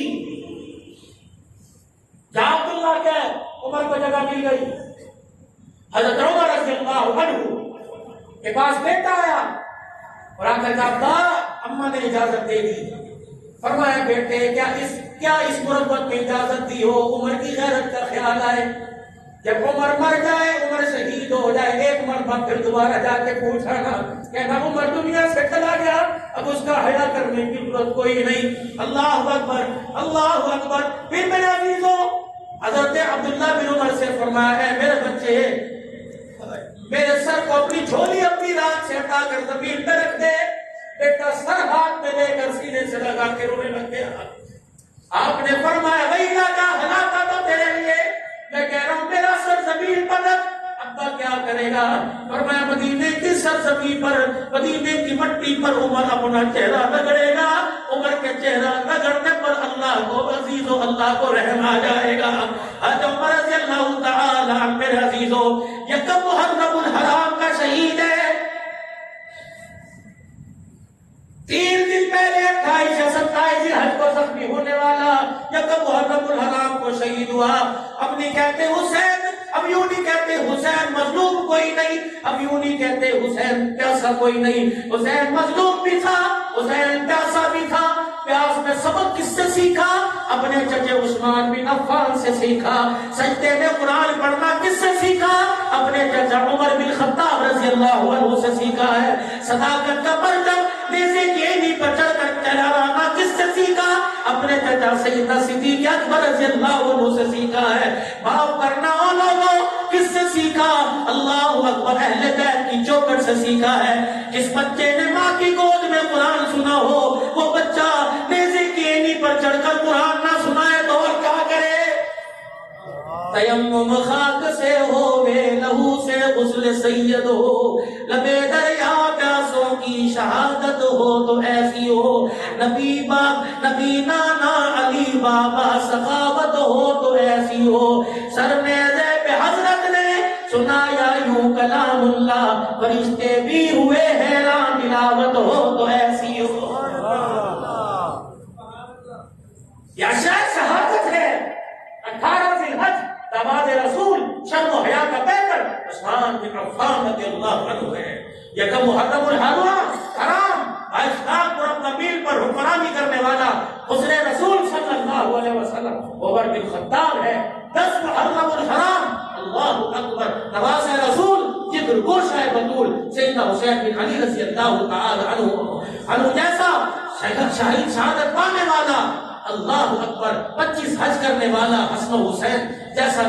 S1: جہاں عبداللہ کیا ہے عمر کو جگہ مل گئی۔ حضرت عمر رضی اللہ عنہ کے پاس بیٹا آیا اور آ کر کہا ابا اماں نے اجازت دے دی۔ فرمایا بیٹے کیا اس مربت میں اجازت دی ہو؟ عمر کی غیرت کا خیال آئے، جب عمر مر جائے عمر شہید ہو جائے ایک مرتبہ پھر دوبارہ جا کے پوچھانا کہنا عمر دنیا سے چلا گیا اب اس کا حیا کرنے کی ضرورت کوئی نہیں۔ اللہ اکبر، اللہ اکبر۔ پھر میرے عزیزوں حضرت عبداللہ بن عمر سے فرمایا ہے میرے بچے میرے سر کو اپنی جھولی اپنی رات سے ہٹا کر زمین پہ رکھ دے۔ بیٹا سر ہاتھ میں لے کر سینے سے لگا کے رونے لگ گیا۔ آپ نے فرمایا وہی کا ہلاکت تو تیرے لیے، میں کہہ رہا ہوں میرا سر زمین پر رکھ۔ ابا کیا کرے گا؟ فرمایا مدینے کی سرزمین پر مدینے کی مٹی پر عمر اپنا چہرہ رگڑے گا، عمر کے چہرہ رگڑنے پر اللہ کو عزیز و اللہ کو رحم آ جائے گا۔ حضرت عمر رضی اللہ تعالی عنہ میرے عزیزوں یکم محرم الحرام کا شہید ہے۔ 3 دن پہلے 28 یا 27 حج کو زخمی ہونے والا یکم محرم الحرام کو شہید ہوا۔ اب نہیں کہتے حسین، اب یوں نہیں کہتے حسین مظلوم کوئی نہیں، اب یوں نہیں کہتے حسین پیاسا کوئی نہیں۔ حسین مظلوم بھی تھا، حسین پیاسا بھی تھا۔ پیاس میں سبق کس سے سیکھا؟ اپنے چچے عثمان بن عفان سے سیکھا۔ سجدے میں قرآن پڑھنا کس سے سیکھا؟ اپنے چچا عمر بن خطاب رضی اللہ عنہ سے سیکھا ہے۔ صداقت کا پرچم نیزے کی اینی پر چڑھ کر لہرانا کس سے سیکھا؟ اپنے چچا سیدنا صدیق اکبر رضی اللہ عنہ سے سیکھا ہے۔ معاف کرنا او لوگوں کس سے سیکھا؟ اللہ اکبر اہل بیت کی چوکھٹ سے سیکھا ہے۔ جس بچے نے ماں کی گود میں قرآن سنا ہو وہ بچہ نیزے کی اینی پر چڑھ کر قرآن نہ سنائے تو اور کیا کرے؟ تیمم خاک سے ہو بے لہو سے غسل سید ہو، لبے دریا پیاسوں کی شہادت ہو تو ایسی ہو، نبی باپ نبی نانا علی بابا سخاوت ہو تو ایسی ہو، سر نیزے پہ حضرت نے سنایا یوں کلام اللہ، فرشتے بھی ہوئے حیران تلاوت ہو تو ایسی ہو۔ یا شاید شہادت ہے 18 ذی الحج داماد رسول شرم و حیا کا پیکر عثمان بن عفان رضی اللہ عنہ ہے۔ یکم محرم الحرام 22 لاکھ مربع میل پر حکمران والا حسن رسول صلی اللہ علیہ وسلم عمر بن خطاب ہے. 10 محرم الحرام اللہ اکبر نواز رسول جگر گوشہ بطول سیدنا حسین بن علی رضی اللہ تعالی عنہ جیسا شہید شہادت پانے والا اللہ اکبر 25 حج کرنے والا حسن و حسین جیسا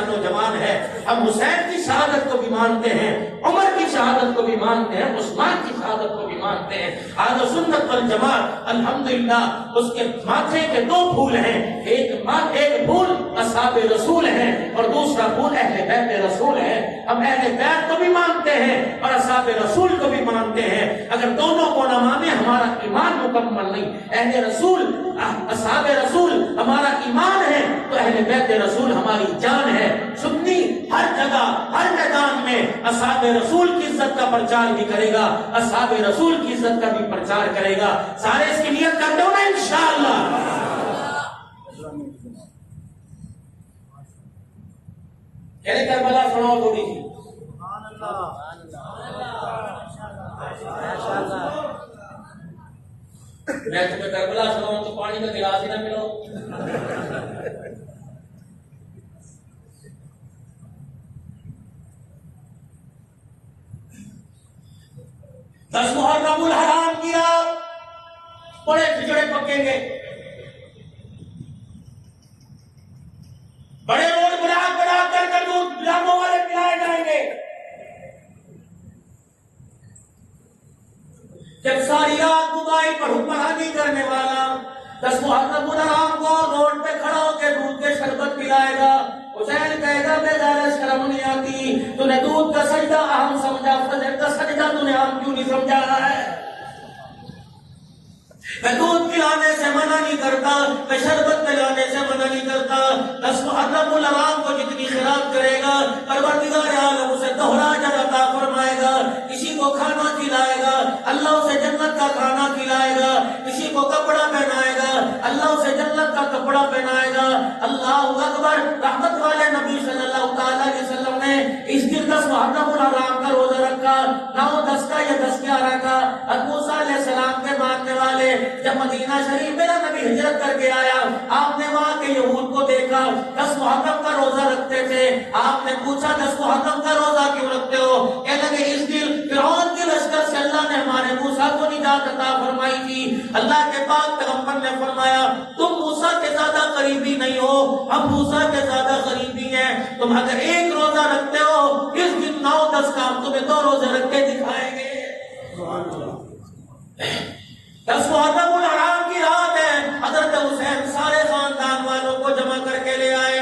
S1: نوجوان ہے. ہم حسین کی شہادت کو بھی مانتے ہیں, عمر کی شہادت کو بھی مانتے ہیں, عثمان کی شہادت کو بھی مانتے ہیں. اہل سنت والجماعت الحمدللہ اس کے ماتھے کے 2 پھول ہیں, ایک پھول اصحاب رسول ہیں اور دوسرا پھول اہل بیت رسول ہے. ہم اہل بیت کو بھی مانتے ہیں اور اصحاب رسول کو بھی مانتے ہیں. اگر دونوں کو نہ مانے ہمارا ایمان مکمل نہیں. اہل رسول اصحاب رسول ہمارا ایمان ہے تو اہل بیت رسول ہماری جان ہے. سنی ہر جگہ ہر میدان میں اصحاب رسول کی عزت کا پرچار بھی کرے گا, اصحاب رسول کی عزت کا بھی پرچار کرے گا. سارے اس کی نیت کرتے ہو نا انشاءاللہ. کہنے کربلا سناؤ تھوڑی سی. میں تمہیں کربلا سناؤں تو پانی کا گلاس ہی نہ ملو. 10 محرم الحرام کیا, بڑے کھچڑے پکیں گے, بڑے روڈ بنا کر دودھ غلاموں والے پلائے جائیں گے. جب ساری رات موبائل پر حکمرانی کرنے والا 10 محرم الحرام کو روڈ پہ کھڑا ہو کے دودھ کے شربت پلائے گا, حسین کہے گا بے غیر شرم نہیں آتی, تو نے دودھ کا سجدہ اہم سمجھا, فجر کا سجدہ تو نے اہم کیوں نہیں سمجھا رہا ہے. میں دودھ پلانے سے منع نہیں کرتا, میں شربت پلانے سے منع نہیں کرتا. 10 محرم الحرام کو جتنی خیرات کرے گا پروردگار عالم اسے دوہرا اجر عطا فرمائے گا. کسی کو کھانا کھلائے گا اللہ اسے جنت کا کھانا کھلائے گا, کسی کو کپڑا پہنائے گا اللہ اسے جنت کا کپڑا پہنائے گا. اللہ اکبر. رحمت والے نبی صلی اللہ تعالی علیہ وسلم نے اس دن 10 محرم الحرام کا روزہ رکھا, 9 10 کا یا 10 11 کا. موسیٰ علیہ السلام کے ماننے والے جب مدینہ شریف میرا نبی ہجرت کر کے آیا, آپ نے وہاں کے یہود کو دیکھا 10 محرم کا روزہ رکھتے تھے. آپ نے پوچھا 10 محرم کا روزہ کیوں رکھتے ہو؟ کہنے لگے اس دن فرعون کے لشکر سے اللہ نے ہمارے موسیٰ کو نجات عطا فرمائی تھی. اللہ کے پاک پیغمبر نے فرمایا تم موسیٰ کے زیادہ قریبی نہیں ہو, ہم موسیٰ کے زیادہ قریبی ہیں. تم اگر ایک روزہ رکھتے ہو اس دن 9 10 کا ہم تمہیں 2 روزے رکھ کے دکھائیں گے. 10 محرم الحرام کی رات ہے. حضرت حسین سارے خاندان والوں کو جمع کر کے لے آئے.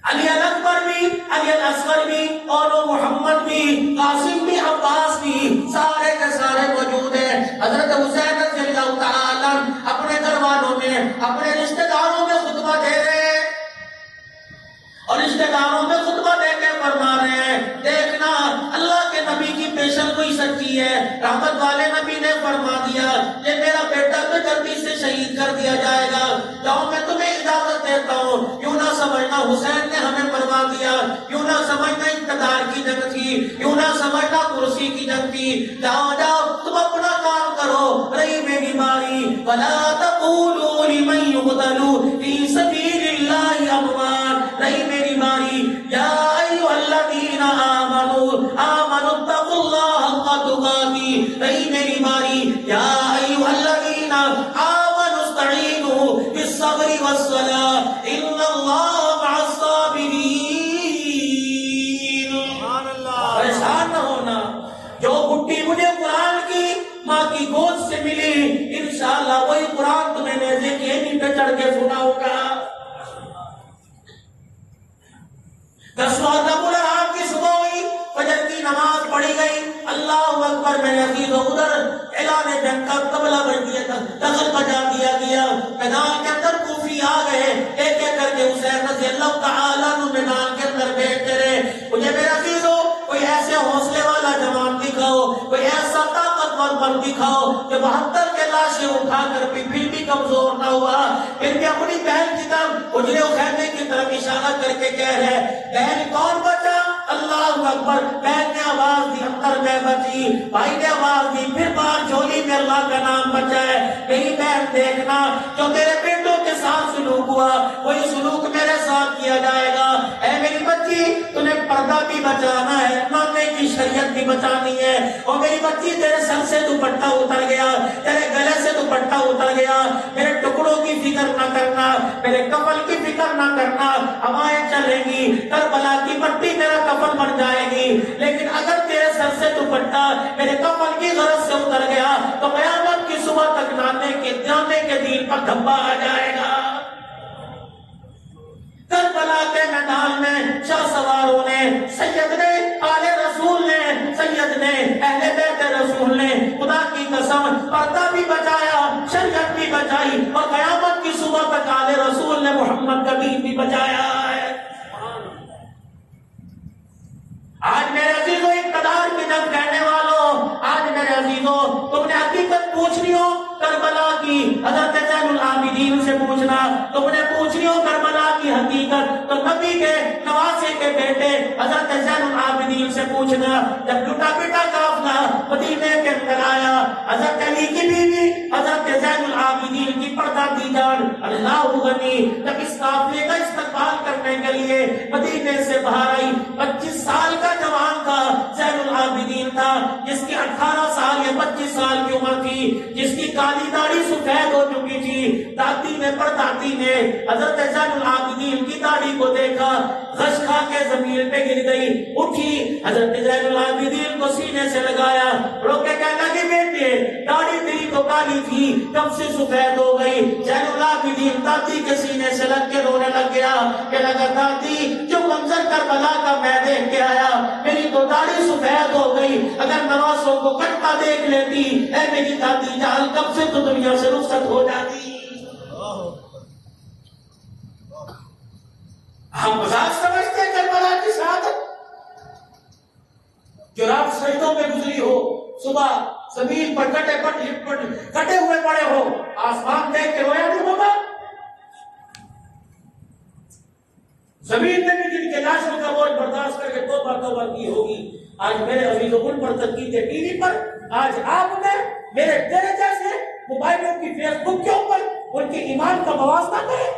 S1: علی الاکبر بھی, علی الاصغر بھی, اور محمد بھی, قاسم بھی, عباس بھی, سارے کے سارے موجود ہیں. حضرت حسین رضی اللہ تعالی اپنے گھر والوں میں اپنے رشتہ داروں میں خطبہ دے رہے ہیں اور رشتہ داروں میں خطبہ دے کے فرما رہے ہیں دیکھنا اللہ کے نبی کی پیشن گوئی سچی ہے. رحمت والے نبی نے فرما دیا یہ میرا بیٹا تو جلدی سے شہید کر دیا جائے گا, جاؤ میں تمہیں اجازت دیتا ہوں. یوں نہ سمجھنا حسین نے ہمیں فرما دیا, یوں نہ سمجھنا اقتدار کی جنگ تھی, یوں نہ سمجھنا کرسی کی جنگ تھی. جاؤ جاؤ تم اپنا کام کرو. رہی میری باری ولا تقولوا لمن يقتل في سبيل الله اموات. رہی میری باری یا ایھا الذین آمنوا اتقوا اللہ حق تقاته. رہی میری باری یا ایھا الذین آمنوا استعینوا بالصبر والصلاة ان اللہ مع الصابرین. پریشان نہ ہونا. جو گٹی مجھے قرآن کی ماں کی گود سے ملی انشاءاللہ وہی قرآن تمہیں نیزے کی اینی پہ چڑھ کے سنا ہوگا. 10 محرم الحرام کی صبح ہوئی, فجر کی نماز پڑھی گئی. اللہ اکبر. میں نے عزیز ادھر اعلان جنگ کا طبلہ بج دیا تھا, دغل بجا دیا گیا. میدان کے اندر کوفی آ گئے, ایک ایک کر کے حسین رضی اللہ تعالیٰ عنہ میدان کے اندر بیٹھتے رہے. مجھے میرے عزیزو کوئی ایسے حوصلے والا جوان دکھاؤ, کوئی ایسا طاقتور مرد دکھاؤ جو 72 کے لاشیں اٹھا کر پھر بھی کمزور نہ ہوا, پھر بھی اپنی بہن کی طرف حجرے و خیمے کی طرف اشارہ کر کے کہہ رہے بہن کون بچا؟ اللہ اکبر. بہن نے آواز دی, اندر میں بچی. بھائی نے آواز دی, پھر باہر جھولی میں اللہ کا نام بچا ہے. میری بہن دیکھنا, جو تیرے بیٹوں کے ساتھ سلوک ہوا وہی سلوک میرے ساتھ کیا جائے گا. اے میری بچی, تمہیں پردہ بھی بچانا ہے, ماننے کی شریعت بھی بچانی ہے. اور میری بچی, تیرے سر سے دوپٹہ اتر گیا, تیرے گلے سے دوپٹہ اتر گیا, میرے ٹکڑوں کی فکر نہ کرنا, میرے کفن کی فکر نہ کرنا. ہوائیں چلیں گی, کربلا کی مٹی تیرا کفن بن جائے گی, لیکن اگر تیرے سر سے دوپٹہ میرے کفن کی غرض سے اتر گیا تو قیامت کی صبح تک جانے کے دین پر دھبا آ جائے گا. کربلا کے میدان میں شاہ سواروں نے, سید نے, آل رسول نے, سید نے, اہل بیت رسول نے خدا کی قسم پردہ بھی بچایا, شریعت بھی بچائی, اور قیامت کی صبح تک آل رسول نے محمد کا دین بھی بچایا ہے. آج میرے عزیزوں, اقتدار کی جنگ کہنے والوں, آج میرے عزیزوں, تم نے حقیقت پوچھنی ہو کربلا کی, حضرت زین العابدین سے پوچھنا. تم نے پوچھنی ہو کربلا کی حقیقت تو نبی کے نواسے کے بیٹے حضرت زین العابدین سے پوچھنا. جب لٹا پٹا قافلہ مدینے کے اندر آیا, حضرت علی کی بیوی حضرت زین العابدین کی پردہ جان اللہ غنی جب اس قافلے کا استقبال کرنے کے لیے مدینے سے باہر آئی, 25 سال کا جوان تھا زین العابدین تھا, جس کی 18 سال یا 25 سال کی عمر تھی, جس کی کالی داڑھی سفید ہو چکی تھی. دادی نے, پرداتی نے حضرت زین العابدین کی داڑھی کو دیکھا, غش کھا کے زمین پہ گر گئی. اٹھی, حضرت زین العابدین کو سینے سے لگایا, رو کے کہنے لگی, بیٹے داڑھی تیری تو کالی تھی, کب سے سفید ہو گئی. زین العابدین دادی کے سینے سے لگ کے رونے لگ گیا, کہ لگا دادی جو منظر کربلا کا میں دیکھ کے آیا, میری تو داڑھی سفید ہو گئی, اگر نواسوں کو کٹتا دیکھ لیتی اے میری دادی جان کب سے تو دنیا سے رخصت ہو جاتی. ہم مذاق سمجھتے ہیں کربلا کی شہادت, جو رات سجدوں میں گزری ہو, صبح زمین پر کٹے ہوئے پڑے ہو, آسمان دیکھ کے رویا نہیں ہوگا. زمین میں بھی جن کے لاشوں کا بوجھ برداشت کر کے توبہ کی ہوگی. آج میرے عزیزوں, ان پر تنقیدیں ٹی وی پر, آج آپ نے میرے تیرے جیسے موبائلوں کی فیس بک کے اوپر ان کے ایمان کا موازنہ کریں.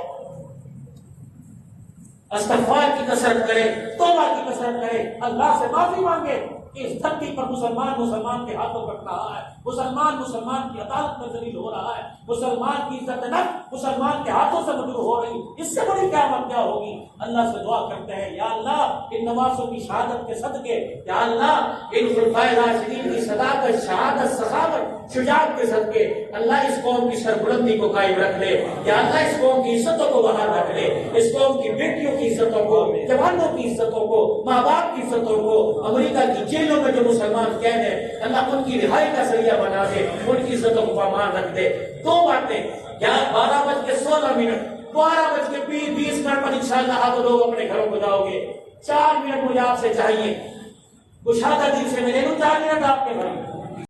S1: استغفار کی کثرت کرے, توبہ کی کثرت کرے, اللہ سے معافی مانگے. اس دھرتی پر مسلمان کے ہاتھوں کٹ رہا ہے, مسلمان کی عدالت میں ذلیل ہو رہا ہے, مسلمان کی عزت نفس مسلمان کے ہاتھوں سے مجروح ہو رہی. اس سے بڑی قیامت کیا ہوگی؟ اللہ سے دعا کرتے ہیں, یا اللہ ان نواسوں کی شہادت کے صدقے, یا اللہ ان خلفائے راشدین کی صداقت, شہادت, سخاوت, شجاعت کے صدقے اللہ اس قوم کی سربلندی کو قائم رکھ لے. یا اللہ اس قوم کی عزتوں کو بحال رکھ لے, اس قوم کی بیٹیوں کی عزتوں کو, جوانوں کی عزتوں کو, ماں باپ کی عزتوں کو, امریکہ کی جیلوں میں جو مسلمان قید ہیں اللہ ان کی رہائی کا ذریعہ بنا دے, ان کی عزتوں کو پامال رکھ دے. دو باتیں, یا 12:16 12:20 پر انشاءاللہ آپ لوگ اپنے گھروں کو جاؤ گے. 4 منٹ مجھے آپ سے چاہیے, کشادہ دل سے میرے 4 منٹ آپ کے گھر میں